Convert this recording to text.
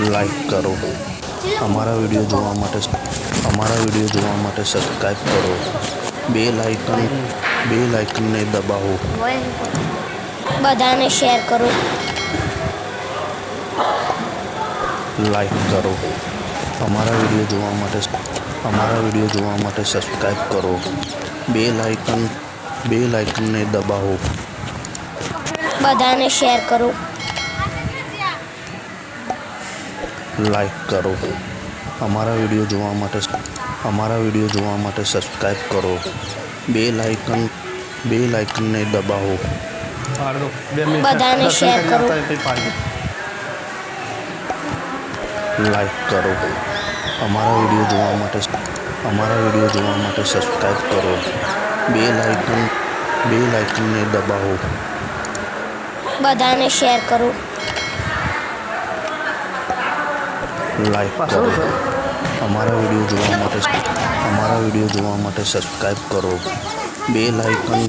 like કરો, અમારા video જોવા માટે સબસ્ક્રાઈબ કરો, બેલ આઇકનને દબાવો, બધાને શેર કરો, લાઈક કરો, અમારા વિડીયો જોવા માટે સબસ્ક્રાઈબ કરો, બેલ આઇકનને દબાવો, બધાને શેર કરો, લાઈક કરો, અમારા વિડીયો જોવા માટે સબસ્ક્રાઈબ કરો, બેલ આઇકનને દબાવો, બધાને શેર કરો, લાઈક કરો, અમારા વિડીયો જોવા માટે સબસ્ક્રાઈબ કરો, બેલ આઇકનને દબાવો, બધાને શેર કરો, લાઈક કરો, અમારા વિડીયો જોવા માટે સબસ્ક્રાઈબ કરો, બેલ આઇકન